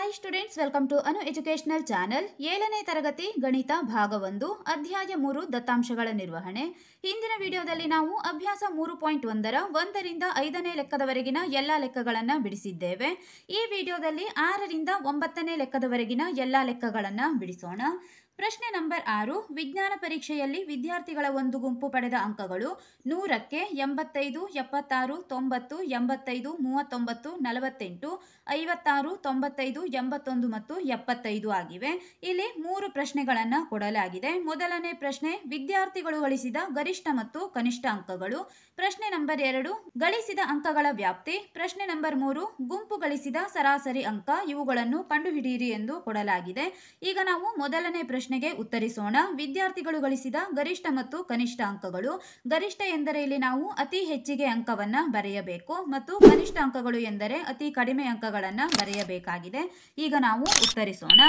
Hi students, welcome to Anu educational channel. 7ನೇ ತರಗತಿ ಗಣಿತ ಭಾಗ 1 ಅಧ್ಯಾಯ 3 ದತ್ತಾಂಶಗಳ ನಿರ್ವಹಣೆ. ಹಿಂದಿನ ವಿಡಿಯೋದಲ್ಲಿ ನಾವು ಅಭ್ಯಾಸ 3.1ರ 1ರಿಂದ 5ನೇ ಲೆಕ್ಕದವರೆಗಿನ ಎಲ್ಲ ಲೆಕ್ಕಗಳನ್ನು ಬಿಡಿಸಿದ್ದೇವೆ. ಈ ವಿಡಿಯೋದಲ್ಲಿ 6ರಿಂದ 9ನೇ ಲೆಕ್ಕದವರೆಗಿನ ಎಲ್ಲ ಲೆಕ್ಕಗಳನ್ನು ಬಿಡಿಸೋಣ. ಪ್ರಶ್ನೆ ನಂಬರ್ 6. ವಿಜ್ಞಾನ ಪರೀಕ್ಷೆಯಲ್ಲಿ ವಿದ್ಯಾರ್ಥಿಗಳ ಒಂದು ಗುಂಪು ಪಡೆದ ಅಂಕಗಳು 100ಕ್ಕೆ 85, 76, 90, 85, 39, 48, 56, 95, 81 ಮತ್ತು 75 ಆಗಿವೆ. ಇಲ್ಲಿ 3 ಪ್ರಶ್ನೆಗಳನ್ನು ಕೊಡಲಾಗಿದೆ. ಮೊದಲನೇ ಪ್ರಶ್ನೆ, ವಿದ್ಯಾರ್ಥಿಗಳು ಗಳಿಸಿದ ಗರಿಷ್ಠ ಮತ್ತು ಕನಿಷ್ಠ ಅಂಕಗಳು. ಪ್ರಶ್ನೆ ನಂಬರ್ 2, ಗಳಿಸಿದ ಅಂಕಗಳ ವ್ಯಾಪ್ತಿ. ಪ್ರಶ್ನೆ ನಂಬರ್ 3, ಗುಂಪು ಗಳಿಸಿದ ಸರಾಸರಿ ಅಂಕ. ಇವುಗಳನ್ನು ಕಂಡುಹಿಡಿಯಿರಿ ಎಂದು ಕೊಡಲಾಗಿದೆ. ಈಗ ನಾವು ಮೊದಲನೇ ಪ್ರಶ್ನೆಗೆ ಉತ್ತರಿಸೋಣ. ವಿದ್ಯಾರ್ಥಿಗಳು ಗಳಿಸಿದ ಗರಿಷ್ಠ ಮತ್ತು ಕನಿಷ್ಠ ಅಂಕಗಳು. ಗರಿಷ್ಠ ಎಂದರೆ ಇಲ್ಲಿ ನಾವು ಅತಿ ಹೆಚ್ಚಿಗೆ ಅಂಕವನ್ನ ಬರೆಯಬೇಕು ಮತ್ತು ಕನಿಷ್ಠ ಅಂಕಗಳು ಎಂದರೆ ಅತಿ ಕಡಿಮೆ ಅಂಕಗಳನ್ನು ಬರೆಯಬೇಕಾಗಿದೆ. ಈಗ ನಾವು ಉತ್ತರಿಸೋಣ.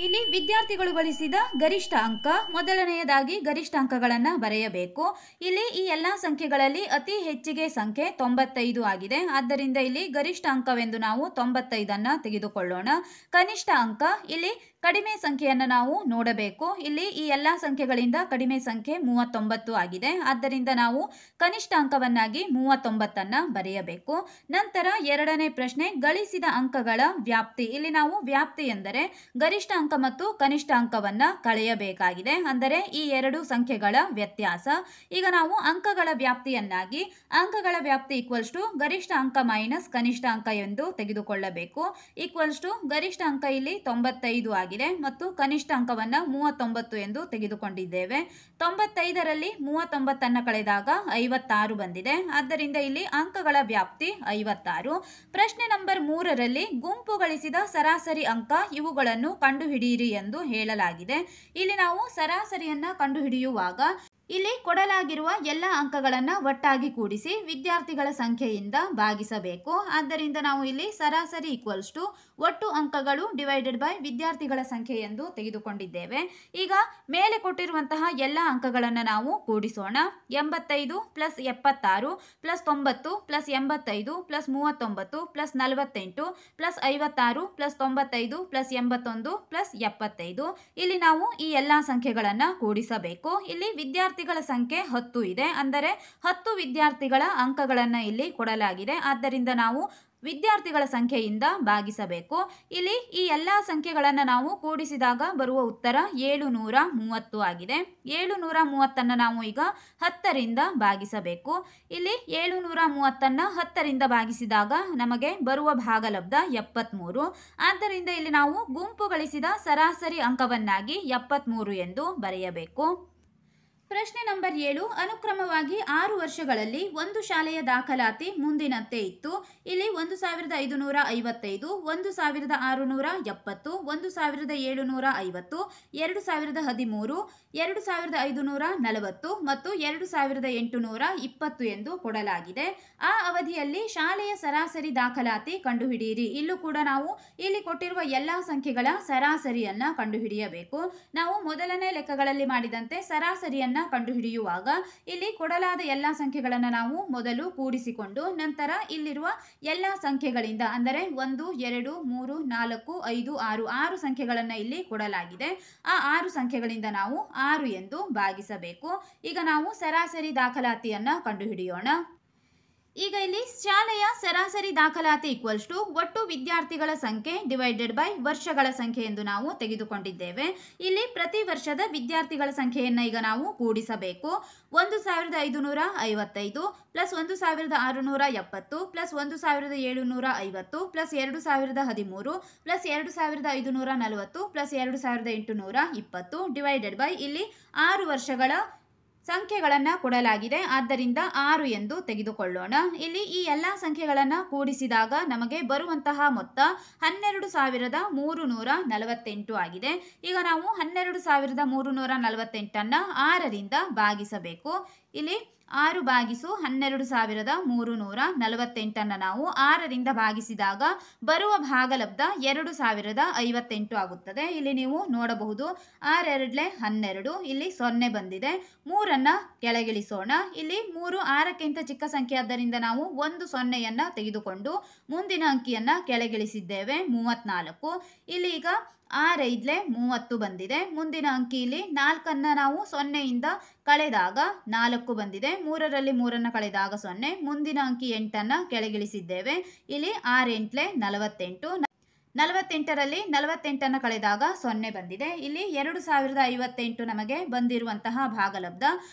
ಇಲ್ಲಿ ವಿದ್ಯಾರ್ಥಿಗಳು ಗಳಿಸಿದ ಗರಿಷ್ಠ ಅಂಕ. ಮೊದಲನೆಯದಾಗಿ ಗರಿಷ್ಠ ಅಂಕಗಳನ್ನು ಬರೆಯಬೇಕು. ಇಲ್ಲಿ ಈ ಎಲ್ಲಾ ಸಂಖ್ಯೆಗಳಲ್ಲಿ ಅತಿ ಹೆಚ್ಚಿಗೆ ಸಂಖ್ಯೆ 95 ಆಗಿದೆ. ಆದ್ದರಿಂದ ಇಲ್ಲಿ ಗರಿಷ್ಠ ಅಂಕವೆಂದು ನಾವು 95ಅನ್ನು ತೆಗೆದುಕೊಳ್ಳೋಣ. ಕನಿಷ್ಠ ಅಂಕ, ಇಲ್ಲಿ ಕಡಿಮೆ ಸಂಖ್ಯೆಯನ್ನು ನಾವು ನೋಡಬೇಕು. ಇಲ್ಲಿ ಈ ಎಲ್ಲಾ ಸಂಖ್ಯೆಗಳಿಂದ ಕಡಿಮೆ ಸಂಖ್ಯೆ 39 ಆಗಿದೆ. ಆದ್ದರಿಂದ ನಾವು ಕನಿಷ್ಠ ಅಂಕವನ್ನಾಗಿ 39ಅನ್ನು ಬರೆಯಬೇಕು. ನಂತರ ಎರಡನೇ ಪ್ರಶ್ನೆ, ಗಳಿಸಿದ ಅಂಕಗಳ ವ್ಯಾಪ್ತಿ. ಇಲ್ಲಿ ನಾವು ವ್ಯಾಪ್ತಿ ಎಂದರೆ ಗರಿಷ್ಠ ಅಂಕ ಮತ್ತು ಕನಿಷ್ಠ ಅಂಕವನ್ನ ಕಳೆಯಬೇಕಾಗಿದೆ, ಅಂದರೆ ಈ ಎರಡು ಸಂಖ್ಯೆಗಳ ವ್ಯತ್ಯಾಸ. ಈಗ ನಾವು ಅಂಕಗಳ ವ್ಯಾಪ್ತಿಯನ್ನಾಗಿ ಅಂಕಗಳ ವ್ಯಾಪ್ತಿ ಈಕ್ವಲ್ಸ್ ಟು ಗರಿಷ್ಠ ಅಂಕ ಮೈನಸ್ ಕನಿಷ್ಠ ಅಂಕ ಎಂದು ತೆಗೆದುಕೊಳ್ಳಬೇಕು. ಈಕ್ವಲ್ಸ್ ಟು ಗರಿಷ್ಠ ಅಂಕ ಇಲ್ಲಿ 95 ಆಗಿದೆ ಮತ್ತು ಕನಿಷ್ಠ ಅಂಕವನ್ನ 39 ಎಂದು ತೆಗೆದುಕೊಂಡಿದ್ದೇವೆ. 95ರಲ್ಲಿ 39ಅನ್ನು ಕಳೆದಾಗ 56 ಬಂದಿದೆ. ಆದ್ದರಿಂದ ಇಲ್ಲಿ ಅಂಕಗಳ ವ್ಯಾಪ್ತಿ 56. ಪ್ರಶ್ನೆ ನಂಬರ್ 3ರಲ್ಲಿ ಗುಂಪು ಗಳಿಸಿದ ಸರಾಸರಿ ಅಂಕ. ಇವುಗಳನ್ನು ಕಂಡುಹಿಡಿಯಿರಿ ಎಂದು ಹೇಳಲಾಗಿದೆ. ಇಲ್ಲಿ ನಾವು ಸರಾಸರಿಯನ್ನ ಕಂಡುಹಿಡಿಯುವಾಗ ಇಲ್ಲಿ ಕೊಡಲಾಗಿರುವ ಎಲ್ಲ ಅಂಕಗಳನ್ನು ಒಟ್ಟಾಗಿ ಕೂಡಿಸಿ ವಿದ್ಯಾರ್ಥಿಗಳ ಸಂಖ್ಯೆಯಿಂದ ಭಾಗಿಸಬೇಕು. ಆದ್ದರಿಂದ ನಾವು ಇಲ್ಲಿ ಸರಾಸರಿ ಈಕ್ವಲ್ಸ್ ಟು ಒಟ್ಟು ಅಂಕಗಳು ಡಿವೈಡೆಡ್ ಬೈ ವಿದ್ಯಾರ್ಥಿಗಳ ಸಂಖ್ಯೆ ಎಂದು ತೆಗೆದುಕೊಂಡಿದ್ದೇವೆ. ಈಗ ಮೇಲೆ ಕೊಟ್ಟಿರುವಂತಹ ಎಲ್ಲ ಅಂಕಗಳನ್ನು ನಾವು ಕೂಡಿಸೋಣ. 85 plus 76 plus 90 plus 85 plus 39 plus 48 plus 56 plus 95 plus 81 plus 75. ಇಲ್ಲಿ ನಾವು ಈ ಎಲ್ಲ ಸಂಖ್ಯೆಗಳನ್ನು ಕೂಡಿಸಬೇಕು. ಇಲ್ಲಿ ವಿದ್ಯಾರ್ಥಿಗಳ ಸಂಖ್ಯೆ 10 ಇದೆ, ಅಂದರೆ 10 ವಿದ್ಯಾರ್ಥಿಗಳ ಅಂಕಗಳನ್ನು ಇಲ್ಲಿ ಕೊಡಲಾಗಿದೆ. ಆದ್ದರಿಂದ ನಾವು ವಿದ್ಯಾರ್ಥಿಗಳ ಸಂಖ್ಯೆಯಿಂದ ಭಾಗಿಸಬೇಕು. ಇಲ್ಲಿ ಈ ಎಲ್ಲಾ ಸಂಖ್ಯೆಗಳನ್ನು ನಾವು ಕೂಡಿಸಿದಾಗ ಬರುವ ಉತ್ತರ 730 ಆಗಿದೆ. 730ಅನ್ನು ನಾವು ಈಗ 10ರಿಂದ ಭಾಗಿಸಬೇಕು. ಇಲ್ಲಿ 730ಅನ್ನು 10ರಿಂದ ಭಾಗಿಸಿದಾಗ ನಮಗೆ ಬರುವ ಭಾಗಲಬ್ಧ 73. ಆದ್ದರಿಂದ ಇಲ್ಲಿ ನಾವು ಗುಂಪು ಗಳಿಸಿದ ಸರಾಸರಿ ಅಂಕವನ್ನಾಗಿ 73 ಎಂದು ಬರೆಯಬೇಕು. ಪ್ರಶ್ನೆ ನಂಬರ್ 7, ಅನುಕ್ರಮವಾಗಿ 6 ವರ್ಷಗಳಲ್ಲಿ ಒಂದು ಶಾಲೆಯ ದಾಖಲಾತಿ ಮುಂದಿನಂತೆ ಇತ್ತು. ಇಲ್ಲಿ 1555, 1670, 1750, 2013, 2540 ಮತ್ತು 2820 ಎಂದು ಕೊಡಲಾಗಿದೆ. ಆ ಅವಧಿಯಲ್ಲಿ ಶಾಲೆಯ ಸರಾಸರಿ ದಾಖಲಾತಿ ಕಂಡುಹಿಡಿಯಿರಿ. ಇಲ್ಲೂ ಕೂಡ ನಾವು ಇಲ್ಲಿ ಕೊಟ್ಟಿರುವ ಎಲ್ಲಾ ಸಂಖ್ಯೆಗಳ ಸರಾಸರಿಯನ್ನ ಕಂಡುಹಿಡಿಯಬೇಕು. ನಾವು ಮೊದಲನೇ ಲೆಕ್ಕಗಳಲ್ಲಿ ಮಾಡಿದಂತೆ ಸರಾಸರಿಯನ್ನ ಕಂಡುಹಿಡಿಯುವಾಗ ಇಲ್ಲಿ ಕೊಡಲಾದ ಎಲ್ಲಾ ಸಂಖ್ಯೆಗಳನ್ನು ನಾವು ಮೊದಲು ಕೂಡಿಸಿಕೊಂಡು ನಂತರ ಇಲ್ಲಿರುವ ಎಲ್ಲಾ ಸಂಖ್ಯೆಗಳಿಂದ, ಅಂದರೆ 1, 2, 3, 4, 5, 6 ಸಂಖ್ಯೆಗಳನ್ನು ಇಲ್ಲಿ ಕೊಡಲಾಗಿದೆ. ಆ 6 ಸಂಖ್ಯೆಗಳಿಂದ ನಾವು 6 ಎಂದು ಭಾಗಿಸಬೇಕು. ಈಗ ನಾವು ಸರಾಸರಿ ದಾಖಲಾತಿಯನ್ನ ಕಂಡುಹಿಡಿಯೋಣ. ಈಗ ಇಲ್ಲಿ ಶಾಲೆಯ ಸರಾಸರಿ ದಾಖಲಾತಿ ಈಕ್ವಲ್ಸ್ ಟು ಒಟ್ಟು ವಿದ್ಯಾರ್ಥಿಗಳ ಸಂಖ್ಯೆ ಡಿವೈಡೆಡ್ ಬೈ ವರ್ಷಗಳ ಸಂಖ್ಯೆ ಎಂದು ನಾವು ತೆಗೆದುಕೊಂಡಿದ್ದೇವೆ. ಇಲ್ಲಿ ಪ್ರತಿ ವರ್ಷದ ವಿದ್ಯಾರ್ಥಿಗಳ ಸಂಖ್ಯೆಯನ್ನು ಈಗ ನಾವು ಕೂಡಿಸಬೇಕು. 1555 plus 1670 plus 1750 plus 2013 plus 2540 plus 2820 divided by ಇಲ್ಲಿ 6 ವರ್ಷಗಳ ಸಂಖ್ಯೆಗಳನ್ನು ಕೊಡಲಾಗಿದೆ. ಆದ್ದರಿಂದ 6 ಎಂದು ತೆಗೆದುಕೊಳ್ಳೋಣ. ಇಲ್ಲಿ ಈ ಎಲ್ಲಾ ಸಂಖ್ಯೆಗಳನ್ನು ಕೂಡಿಸಿದಾಗ ನಮಗೆ ಬರುವಂತಹ ಮೊತ್ತ 12348 ಆಗಿದೆ. ಈಗ ನಾವು 12348ಅನ್ನು 6ರಿಂದ ಭಾಗಿಸಬೇಕು. ಇಲ್ಲಿ 6/12,348 ನಾವು 6ರಿಂದ ಭಾಗಿಸಿದಾಗ ಬರುವ ಭಾಗಲಬ್ಧ 2058 ಆಗುತ್ತದೆ. ಇಲ್ಲಿ ನೀವು ನೋಡಬಹುದು 6 2 12, ಇಲ್ಲಿ 0 ಬಂದಿದೆ. 3 ಕೆಳಗಿಳಿಸೋಣ. ಇಲ್ಲಿ 3 6ಕ್ಕಿಂತ ಚಿಕ್ಕ ಸಂಖ್ಯೆ ಆದ್ದರಿಂದ ನಾವು ಒಂದು 0ಯನ್ನು ತೆಗೆದುಕೊಂಡು ಮುಂದಿನ ಅಂಕಿಯನ್ನು ಕೆಳಗಿಳಿಸಿದ್ದೇವೆ 34. ಇಲ್ಲಿ ಈಗ 6 5 30 ಬಂದಿದೆ. ಮುಂದಿನ ಅಂಕಿ ಇಲ್ಲಿ 4 ನಾವು 0ಯಿಂದ ಕಳೆದಾಗ 4 ಬಂದಿದೆ. 3ರಲ್ಲಿ 3 ಕಳೆದಾಗ 0. ಮುಂದಿನ ಅಂಕಿ 8 ಕೆಳಗಿಳಿಸಿದ್ದೇವೆ. ಇಲ್ಲಿ 6 8 48. 48ರಲ್ಲಿ 48 ಕಳೆದಾಗ 0 ಬಂದಿದೆ. ಇಲ್ಲಿ 2058 ನಮಗೆ ಬಂದಿರುವಂತಹ ಭಾಗಲಬ್ಧ.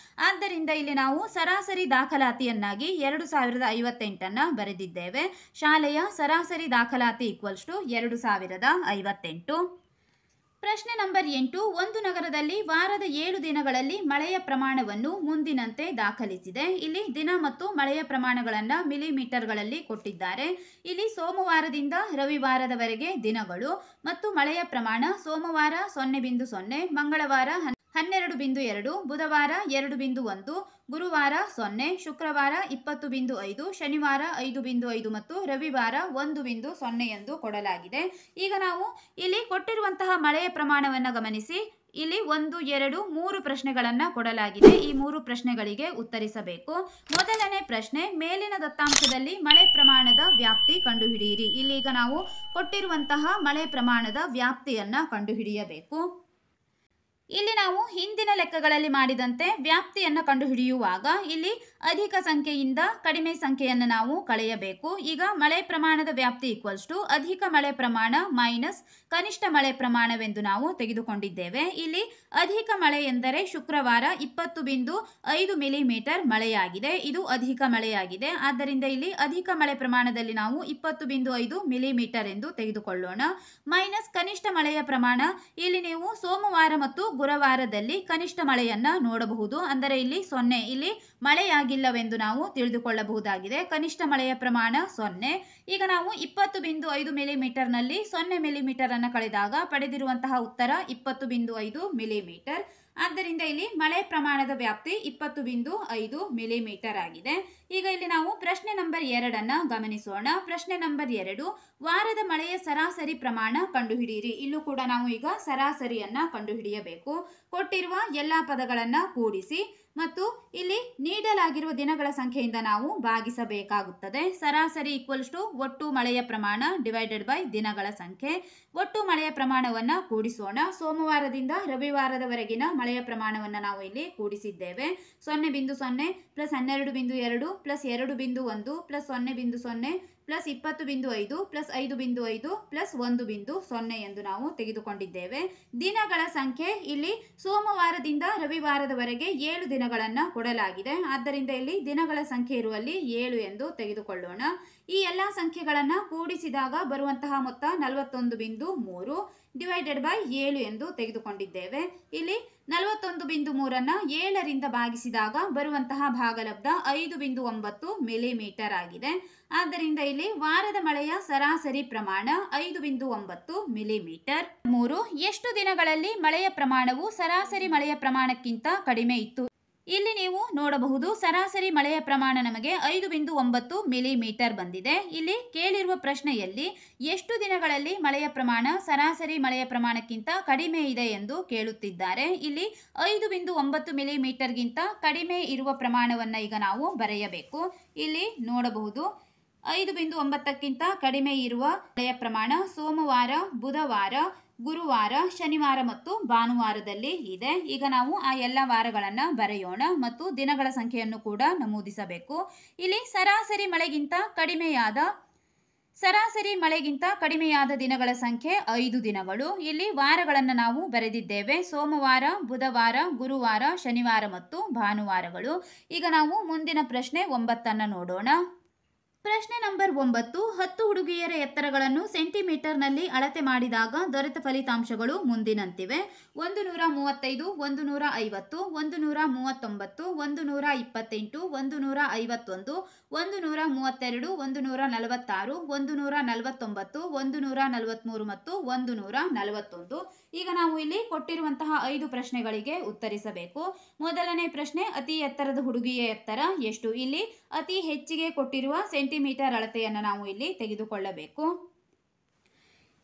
ಆದ್ದರಿಂದ ಇಲ್ಲಿ ನಾವು ಸರಾಸರಿ ದಾಖಲಾತಿಯನ್ನಾಗಿ 2058 ಬರೆದಿದ್ದೇವೆ. ಶಾಲೆಯ ಸರಾಸರಿ ದಾಖಲಾತಿ = 2058. ಪ್ರಶ್ನೆ ನಂಬರ್ 8. ಒಂದು ನಗರದಲ್ಲಿ ವಾರದ 7 ದಿನಗಳಲ್ಲಿ ಮಳೆಯ ಪ್ರಮಾಣವನ್ನು ಮುಂದಿನಂತೆ ದಾಖಲಿಸಿದೆ. ಇಲ್ಲಿ ದಿನ ಮತ್ತು ಮಳೆಯ ಪ್ರಮಾಣಗಳನ್ನು ಮಿಲಿಮೀಟರ್ಗಳಲ್ಲಿ ಕೊಟ್ಟಿದ್ದಾರೆ. ಇಲ್ಲಿ ಸೋಮವಾರದಿಂದ ರವಿವಾರದವರೆಗೆ ದಿನಗಳು ಮತ್ತು ಮಳೆಯ ಪ್ರಮಾಣ: ಸೋಮವಾರ 0.0, ಮಂಗಳವಾರ 12.2, ಬುಧವಾರ 2.1, ಗುರುವಾರ 0, ಶುಕ್ರವಾರ 20.5, ಶನಿವಾರ 5.5 ಮತ್ತು ರವಿವಾರ 1.0 ಎಂದು ಕೊಡಲಾಗಿದೆ. ಈಗ ನಾವು ಇಲ್ಲಿ ಕೊಟ್ಟಿರುವಂತಹ ಮಳೆಯ ಪ್ರಮಾಣವನ್ನು ಗಮನಿಸಿ. ಇಲ್ಲಿ 1 2 3 ಪ್ರಶ್ನೆಗಳನ್ನು ಕೊಡಲಾಗಿದೆ. ಈ 3 ಪ್ರಶ್ನೆಗಳಿಗೆ ಉತ್ತರಿಸಬೇಕು. ಮೊದಲನೇ ಪ್ರಶ್ನೆ: ಮೇಲಿನ ದತ್ತಾಂಶದಲ್ಲಿ ಮಳೆ ಪ್ರಮಾಣದ ವ್ಯಾಪ್ತಿ ಕಂಡುಹಿಡಿಯಿರಿ. ಇಲ್ಲಿ ಈಗ ನಾವು ಕೊಟ್ಟಿರುವಂತಹ ಮಳೆ ಪ್ರಮಾಣದ ವ್ಯಾಪ್ತಿಯನ್ನು ಕಂಡುಹಿಡಿಯಬೇಕು. ಇಲ್ಲಿ ನಾವು ಹಿಂದಿನ ಲೆಕ್ಕಗಳಲ್ಲಿ ಮಾಡಿದಂತೆ ವ್ಯಾಪ್ತಿಯನ್ನು ಕಂಡುಹಿಡಿಯುವಾಗ ಇಲ್ಲಿ ಅಧಿಕ ಸಂಖ್ಯೆಯಿಂದ ಕಡಿಮೆ ಸಂಖ್ಯೆಯನ್ನು ನಾವು ಕಳೆಯಬೇಕು. ಈಗ ಮಳೆ ಪ್ರಮಾಣದ ವ್ಯಾಪ್ತಿ = ಅಧಿಕ ಮಳೆ ಪ್ರಮಾಣ ಮೈನಸ್ ಕನಿಷ್ಠ ಮಳೆ ಪ್ರಮಾಣವೆಂದು ನಾವು ತೆಗೆದುಕೊಂಡಿದ್ದೇವೆ. ಇಲ್ಲಿ ಅಧಿಕ ಮಳೆ ಎಂದರೆ ಶುಕ್ರವಾರ 20.5 ಮಿಲಿಮೀಟರ್ ಮಳೆಯಾಗಿದೆ. ಇದು ಅಧಿಕ ಮಳೆಯಾಗಿದೆ. ಆದ್ದರಿಂದ ಇಲ್ಲಿ ಅಧಿಕ ಮಳೆ ಪ್ರಮಾಣದಲ್ಲಿ ನಾವು 20.5 ಮಿಲಿಮೀಟರ್ ಎಂದು ತೆಗೆದುಕೊಳ್ಳೋಣ. ಮೈನಸ್ ಕನಿಷ್ಠ ಮಳೆಯ ಪ್ರಮಾಣ: ಇಲ್ಲಿ ನೀವು ಸೋಮವಾರ ಮತ್ತು ಗುರುವಾರದಲ್ಲಿ ಕನಿಷ್ಠ ಮಳೆಯನ್ನ ನೋಡಬಹುದು. ಅಂದರೆ ಇಲ್ಲಿ 0, ಇಲ್ಲಿ ಮಳೆಯಾಗಿಲ್ಲವೆಂದು ನಾವು ತಿಳಿದುಕೊಳ್ಳಬಹುದಾಗಿದೆ. ಕನಿಷ್ಠ ಮಳೆಯ ಪ್ರಮಾಣ 0. ಈಗ ನಾವು 20.5 ಮಿಲಿಮೀಟರ್ ನಲ್ಲಿ 0 ಮಿಲಿಮೀಟರ್ ಅನ್ನು ಕಳೆದಾಗ ಪಡೆದಿರುವಂತಹ ಉತ್ತರ 20.5 ಮಿಲಿಮೀಟರ್. ಆದ್ದರಿಂದ ಇಲ್ಲಿ ಮಳೆ ಪ್ರಮಾಣದ ವ್ಯಾಪ್ತಿ 20.5 ಮಿಲಿಮೀಟರ್ ಆಗಿದೆ. ಈಗ ಇಲ್ಲಿ ನಾವು ಪ್ರಶ್ನೆ ನಂಬರ್ 2 ಗಮನಿಸೋಣ. ಪ್ರಶ್ನೆ ನಂಬರ್ 2: ವಾರದ ಮಳೆಯ ಸರಾಸರಿ ಪ್ರಮಾಣ ಕಂಡುಹಿಡಿಯಿರಿ. ಇಲ್ಲೂ ಕೂಡ ನಾವು ಈಗ ಸರಾಸರಿಯನ್ನ ಕಂಡುಹಿಡಿಯಬೇಕು. ಕೊಟ್ಟಿರುವ ಎಲ್ಲಾ ಪದಗಳನ್ನು ಕೂಡಿಸಿ ಮತ್ತು ಇಲ್ಲಿ ನೀಡಲಾಗಿರುವ ದಿನಗಳ ಸಂಖ್ಯೆಯಿಂದ ನಾವು ಭಾಗಿಸಬೇಕಾಗುತ್ತದೆ. ಸರಾಸರಿ = ಒಟ್ಟು ಮಳೆಯ ಪ್ರಮಾಣ / ದಿನಗಳ ಸಂಖ್ಯೆ. ಒಟ್ಟು ಮಳೆಯ ಪ್ರಮಾಣವನ್ನು ಕೂಡಿಸೋಣ. ಸೋಮವಾರದಿಂದ ರವಿವಾರದವರೆಗಿನ ಮಳೆಯ ಪ್ರಮಾಣವನ್ನು ನಾವು ಇಲ್ಲಿ ಕೂಡಿಸಿದ್ದೇವೆ. 0.0 + 12.2 + 2.1 + 0.0 + 20.5 + 5.5 + 1.0 ಎಂದು ನಾವು ತೆಗೆದುಕೊಂಡಿದ್ದೇವೆ. ದಿನಗಳ ಸಂಖ್ಯೆ: ಇಲ್ಲಿ ಸೋಮವಾರದಿಂದ ರವಿವಾರದವರೆಗೆ 7 ದಿನಗಳನ್ನು ಕೊಡಲಾಗಿದೆ. ಆದ್ದರಿಂದ ಇಲ್ಲಿ ದಿನಗಳ ಸಂಖ್ಯೆ ಇರುವಲ್ಲಿ 7 ಎಂದು ತೆಗೆದುಕೊಳ್ಳೋಣ. ಈ ಎಲ್ಲ ಸಂಖ್ಯೆಗಳನ್ನು ಕೂಡಿಸಿದಾಗ ಬರುವಂತಹ ಮೊತ್ತ 41.3 / 7 ಎಂದು ತೆಗೆದುಕೊಂಡಿದ್ದೇವೆ. ಇಲ್ಲಿ 41.3 7ರಿಂದ ಭಾಗಿಸಿದಾಗ ಬರುವಂತಹ ಭಾಗಲಬ್ಧ 5.9 ಮಿಲಿಮೀಟರ್ ಆಗಿದೆ. ಆದ್ದರಿಂದ ಇಲ್ಲಿ ವಾರದ ಮಳೆಯ ಸರಾಸರಿ ಪ್ರಮಾಣ 5.9 ಮಿಲಿಮೀಟರ್. 3. ಎಷ್ಟು ದಿನಗಳಲ್ಲಿ ಮಳೆಯ ಪ್ರಮಾಣವು ಸರಾಸರಿ ಮಳೆಯ ಪ್ರಮಾಣಕ್ಕಿಂತ ಕಡಿಮೆ ಇತ್ತು? ಇಲ್ಲಿ ನೀವು ನೋಡಬಹುದು ಸರಾಸರಿ ಮಳೆಯ ಪ್ರಮಾಣ ನಮಗೆ 5.9 ಮಿಲಿಮೀಟರ್ ಬಂದಿದೆ. ಇಲ್ಲಿ ಕೇಳಿರುವ ಪ್ರಶ್ನೆಯಲ್ಲಿ ಎಷ್ಟು ದಿನಗಳಲ್ಲಿ ಮಳೆಯ ಪ್ರಮಾಣ ಸರಾಸರಿ ಮಳೆಯ ಪ್ರಮಾಣಕ್ಕಿಂತ ಕಡಿಮೆ ಇದೆ ಎಂದು ಕೇಳುತ್ತಿದ್ದಾರೆ. ಇಲ್ಲಿ 5.9 ಮಿಲಿಮೀಟರ್ಗಿಂತ ಕಡಿಮೆ ಇರುವ ಪ್ರಮಾಣವನ್ನು ಈಗ ನಾವು ಬರೆಯಬೇಕು. ಇಲ್ಲಿ ನೋಡಬಹುದು 5.9ಕ್ಕಿಂತ ಕಡಿಮೆ ಇರುವ ಮಳೆಯ ಪ್ರಮಾಣ ಸೋಮವಾರ, ಬುಧವಾರ, ಗುರುವಾರ, ಶನಿವಾರ ಮತ್ತು ಭಾನುವಾರದಲ್ಲಿ ಇದೆ. ಈಗ ನಾವು ಆ ಎಲ್ಲ ವಾರಗಳನ್ನು ಬರೆಯೋಣ ಮತ್ತು ದಿನಗಳ ಸಂಖ್ಯೆಯನ್ನು ಕೂಡ ನಮೂದಿಸಬೇಕು. ಇಲ್ಲಿ ಸರಾಸರಿ ಮಳೆಗಿಂತ ಕಡಿಮೆಯಾದ ದಿನಗಳ ಸಂಖ್ಯೆ 5 ದಿನಗಳು. ಇಲ್ಲಿ ವಾರಗಳನ್ನು ನಾವು ಬರೆದಿದ್ದೇವೆ: ಸೋಮವಾರ, ಬುಧವಾರ, ಗುರುವಾರ, ಶನಿವಾರ ಮತ್ತು ಭಾನುವಾರಗಳು. ಈಗ ನಾವು ಮುಂದಿನ ಪ್ರಶ್ನೆ 9 ನೋಡೋಣ. ಪ್ರಶ್ನೆ ನಂಬರ್ 9. 10 ಹುಡುಗಿಯರ ಎತ್ತರಗಳನ್ನು ಸೆಂಟಿಮೀಟರ್ನಲ್ಲಿ ಅಳತೆ ಮಾಡಿದಾಗ ದೊರೆತ ಫಲಿತಾಂಶಗಳು ಮುಂದಿನಂತಿವೆ. 135, 150, 139, 128, 151, 132, 146, 149, 143 ಮತ್ತು 141. ಈಗ ನಾವು ಇಲ್ಲಿ ಕೊಟ್ಟಿರುವಂತಹ 5 ಪ್ರಶ್ನೆಗಳಿಗೆ ಉತ್ತರಿಸಬೇಕು. ಮೊದಲನೇ ಪ್ರಶ್ನೆ, ಅತಿ ಎತ್ತರದ ಹುಡುಗಿಯ ಎತ್ತರ ಎಷ್ಟು? ಇಲ್ಲಿ ಅತಿ ಹೆಚ್ಚಿಗೆ ಕೊಟ್ಟಿರುವ ಸೆಂಟಿಮೀಟರ್ ಅಳತೆಯನ್ನು ನಾವು ಇಲ್ಲಿ ತೆಗೆದುಕೊಳ್ಳಬೇಕು.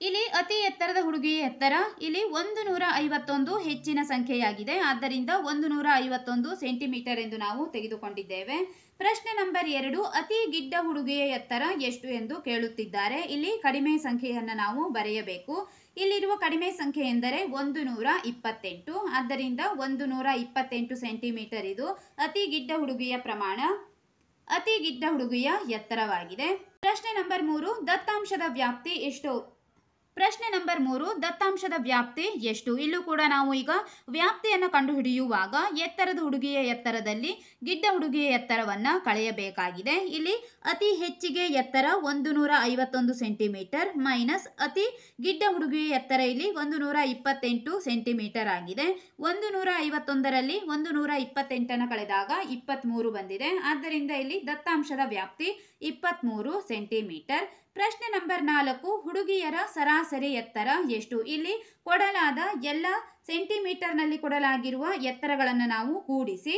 ಇಲ್ಲಿ ಅತಿ ಎತ್ತರದ ಹುಡುಗಿಯ ಎತ್ತರ ಇಲ್ಲಿ 151 ಹೆಚ್ಚಿನ ಸಂಖ್ಯೆಯಾಗಿದೆ. ಆದ್ದರಿಂದ 151 ಸೆಂಟಿಮೀಟರ್ ಎಂದು ನಾವು ತೆಗೆದುಕೊಂಡಿದ್ದೇವೆ. ಪ್ರಶ್ನೆ ನಂಬರ್ 2, ಅತಿ ಗಿಡ್ಡ ಹುಡುಗಿಯ ಎತ್ತರ ಎಷ್ಟು ಎಂದು ಕೇಳುತ್ತಿದ್ದಾರೆ. ಇಲ್ಲಿ ಕಡಿಮೆ ಸಂಖ್ಯೆಯನ್ನು ನಾವು ಬರೆಯಬೇಕು. ಇಲ್ಲಿರುವ ಕಡಿಮೆ ಸಂಖ್ಯೆ ಎಂದರೆ 128. ಆದ್ದರಿಂದ 128 ಸೆಂಟಿಮೀಟರ್ ಇದು ಅತಿ ಗಿಡ್ಡ ಹುಡುಗಿಯ ಪ್ರಮಾಣ, ಅತಿ ಗಿಡ್ಡ ಹುಡುಗಿಯ ಎತ್ತರವಾಗಿದೆ. ಪ್ರಶ್ನೆ ನಂಬರ್ 3, ದತ್ತಾಂಶದ ವ್ಯಾಪ್ತಿ ಎಷ್ಟು? ಪ್ರಶ್ನೆ ನಂಬರ್ 3, ದತ್ತಾಂಶದ ವ್ಯಾಪ್ತಿ ಎಷ್ಟು? ಇಲ್ಲೂ ಕೂಡ ನಾವು ಈಗ ವ್ಯಾಪ್ತಿಯನ್ನು ಕಂಡುಹಿಡಿಯುವಾಗ ಎತ್ತರದ ಹುಡುಗಿಯ ಎತ್ತರದಲ್ಲಿ ಗಿಡ್ಡ ಹುಡುಗಿಯ ಎತ್ತರವನ್ನು ಕಳೆಯಬೇಕಾಗಿದೆ. ಇಲ್ಲಿ ಅತಿ ಹೆಚ್ಚಿಗೆ ಎತ್ತರ 151 ಸೆಂಟಿಮೀಟರ್ ಮೈನಸ್ ಅತಿ ಗಿಡ್ಡ ಹುಡುಗಿಯ ಎತ್ತರ ಇಲ್ಲಿ 128 ಸೆಂಟಿಮೀಟರ್ ಆಗಿದೆ. 151ರಲ್ಲಿ 128 ಕಳೆದಾಗ 23 ಬಂದಿದೆ. ಆದ್ದರಿಂದ ಇಲ್ಲಿ ದತ್ತಾಂಶದ ವ್ಯಾಪ್ತಿ 23 ಸೆಂಟಿಮೀಟರ್. ಪ್ರಶ್ನೆ ನಂಬರ್ 4, ಹುಡುಗಿಯರ ಸರಾಸರಿ ಎತ್ತರ ಎಷ್ಟು? ಇಲ್ಲಿ ಕೊಡಲಾದ ಎಲ್ಲ ಸೆಂಟಿಮೀಟರ್ನಲ್ಲಿ ಕೊಡಲಾಗಿರುವ ಎತ್ತರಗಳನ್ನು ನಾವು ಕೂಡಿಸಿ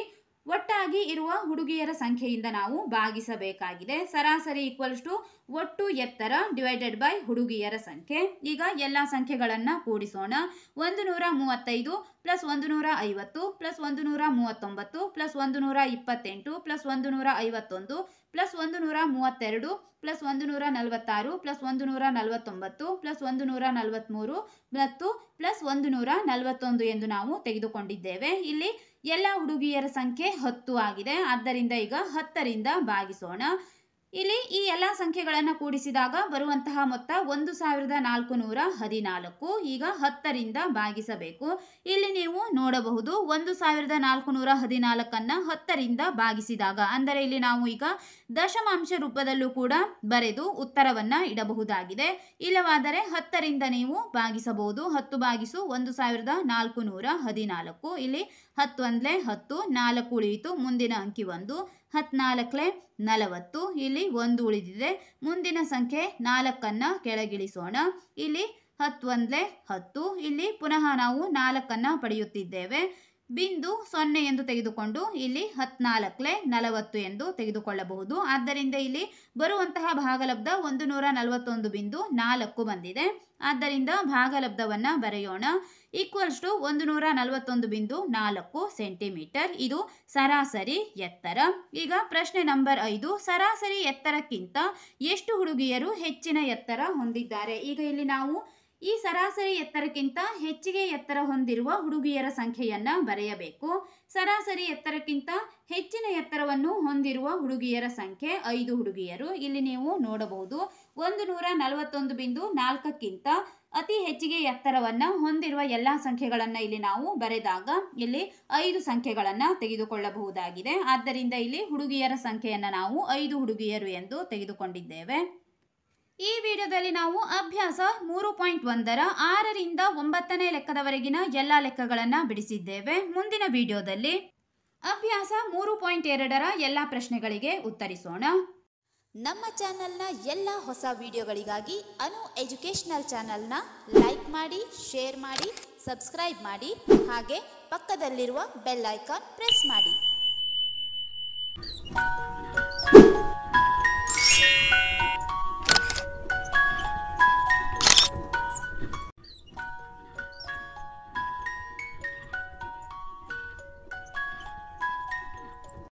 ಒಟ್ಟಾಗಿ ಇರುವ ಹುಡುಗಿಯರ ಸಂಖ್ಯೆಯಿಂದ ನಾವು ಭಾಗಿಸಬೇಕಾಗಿದೆ. ಸರಾಸರಿ ಈಕ್ವಲ್ಸ್ ಟು ಒಟ್ಟು ಎತ್ತರ ಡಿವೈಡೆಡ್ ಬೈ ಹುಡುಗಿಯರ ಸಂಖ್ಯೆ. ಈಗ ಎಲ್ಲ ಸಂಖ್ಯೆಗಳನ್ನು ಕೂಡಿಸೋಣ. 135 plus 150 plus 139 plus 128 plus 151 plus 132 plus 146 plus 149 plus 143 ಮತ್ತು ಪ್ಲಸ್ 141 ಎಂದು ನಾವು ತೆಗೆದುಕೊಂಡಿದ್ದೇವೆ. ಇಲ್ಲಿ ಎಲ್ಲ ಹುಡುಗಿಯರ ಸಂಖ್ಯೆ 10 ಆಗಿದೆ. ಆದ್ದರಿಂದ ಈಗ 10ರಿಂದ ಭಾಗಿಸೋಣ. ಇಲ್ಲಿ ಈ ಎಲ್ಲ ಸಂಖ್ಯೆಗಳನ್ನು ಕೂಡಿಸಿದಾಗ ಬರುವಂತಹ ಮೊತ್ತ 1414. ಈಗ 10ರಿಂದ ಭಾಗಿಸಬೇಕು. ಇಲ್ಲಿ ನೀವು ನೋಡಬಹುದು 1414 10ರಿಂದ ಭಾಗಿಸಿದಾಗ ಅಂದರೆ ಇಲ್ಲಿ ನಾವು ಈಗ ದಶಮಾಂಶ ರೂಪದಲ್ಲೂ ಕೂಡ ಬರೆದು ಉತ್ತರವನ್ನು ಇಡಬಹುದಾಗಿದೆ. ಇಲ್ಲವಾದರೆ 10ರಿಂದ ನೀವು ಭಾಗಿಸಬಹುದು. 10 ಭಾಗಿಸು 1414. ಇಲ್ಲಿ 10 1 10, 4 ಉಳಿಯಿತು, ಮುಂದಿನ ಅಂಕಿ 1, 14 40, ಇಲ್ಲಿ 1 ಉಳಿದಿದೆ, ಮುಂದಿನ ಸಂಖ್ಯೆ 4 ಕೆಳಗಿಳಿಸೋಣ. ಇಲ್ಲಿ 10 1 10, ಇಲ್ಲಿ ಪುನಃ ನಾವು 4 ಪಡೆಯುತ್ತಿದ್ದೇವೆ. ಬಿಂದು 0 ಎಂದು ತೆಗೆದುಕೊಂಡು ಇಲ್ಲಿ 14 40 ಎಂದು ತೆಗೆದುಕೊಳ್ಳಬಹುದು. ಆದ್ದರಿಂದ ಇಲ್ಲಿ ಬರುವಂತಹ ಭಾಗಲಬ್ಧ 141.4 ಬಂದಿದೆ. ಆದ್ದರಿಂದ ಭಾಗಲಬ್ಧವನ್ನು ಬರೆಯೋಣ. Equals to 141.4 centimetre. ಇದು ಸರಾಸರಿ ಎತ್ತರ. ಈಗ ಪ್ರಶ್ನೆ ನಂಬರ್ 5, ಸರಾಸರಿ ಎತ್ತರಕ್ಕಿಂತ ಎಷ್ಟು ಹುಡುಗಿಯರು ಹೆಚ್ಚಿನ ಎತ್ತರ ಹೊಂದಿದ್ದಾರೆ? ಈಗ ಇಲ್ಲಿ ನಾವು ಈ ಸರಾಸರಿ ಎತ್ತರಕ್ಕಿಂತ ಹೆಚ್ಚಿಗೆ ಎತ್ತರ ಹೊಂದಿರುವ ಹುಡುಗಿಯರ ಸಂಖ್ಯೆಯನ್ನು ಬರೆಯಬೇಕು. ಸರಾಸರಿ ಎತ್ತರಕ್ಕಿಂತ ಹೆಚ್ಚಿನ ಎತ್ತರವನ್ನು ಹೊಂದಿರುವ ಹುಡುಗಿಯರ ಸಂಖ್ಯೆ 5 ಹುಡುಗಿಯರು. ಇಲ್ಲಿ ನೀವು ನೋಡಬಹುದು 141.4ಕ್ಕಿಂತ ಅತಿ ಹೆಚ್ಚಿಗೆ ಎತ್ತರವನ್ನು ಹೊಂದಿರುವ ಎಲ್ಲ ಸಂಖ್ಯೆಗಳನ್ನು ಇಲ್ಲಿ ನಾವು ಬರೆದಾಗ ಇಲ್ಲಿ 5 ಸಂಖ್ಯೆಗಳನ್ನು ತೆಗೆದುಕೊಳ್ಳಬಹುದಾಗಿದೆ. ಆದ್ದರಿಂದ ಇಲ್ಲಿ ಹುಡುಗಿಯರ ಸಂಖ್ಯೆಯನ್ನು ನಾವು 5 ಹುಡುಗಿಯರು ಎಂದು ತೆಗೆದುಕೊಂಡಿದ್ದೇವೆ. ಈ ವಿಡಿಯೋದಲ್ಲಿ ನಾವು ಅಭ್ಯಾಸ 3.1ರ 6ರಿಂದ 9ನೇ ಲೆಕ್ಕದವರೆಗಿನ ಎಲ್ಲ ಲೆಕ್ಕಗಳನ್ನು ಬಿಡಿಸಿದ್ದೇವೆ. ಮುಂದಿನ ವಿಡಿಯೋದಲ್ಲಿ ಅಭ್ಯಾಸ 3.2ರ ಎಲ್ಲ ಪ್ರಶ್ನೆಗಳಿಗೆ ಉತ್ತರಿಸೋಣ. ನಮ್ಮ ಚಾನೆಲ್ನ ಎಲ್ಲ ಹೊಸ ವಿಡಿಯೋಗಳಿಗಾಗಿ ಅನು ಎಜುಕೇಷನಲ್ ಚಾನೆಲ್ನ ಲೈಕ್ ಮಾಡಿ, ಶೇರ್ ಮಾಡಿ, ಸಬ್ಸ್ಕ್ರೈಬ್ ಮಾಡಿ, ಹಾಗೆ ಪಕ್ಕದಲ್ಲಿರುವ ಬೆಲ್ ಐಕಾನ್ ಪ್ರೆಸ್ ಮಾಡಿ.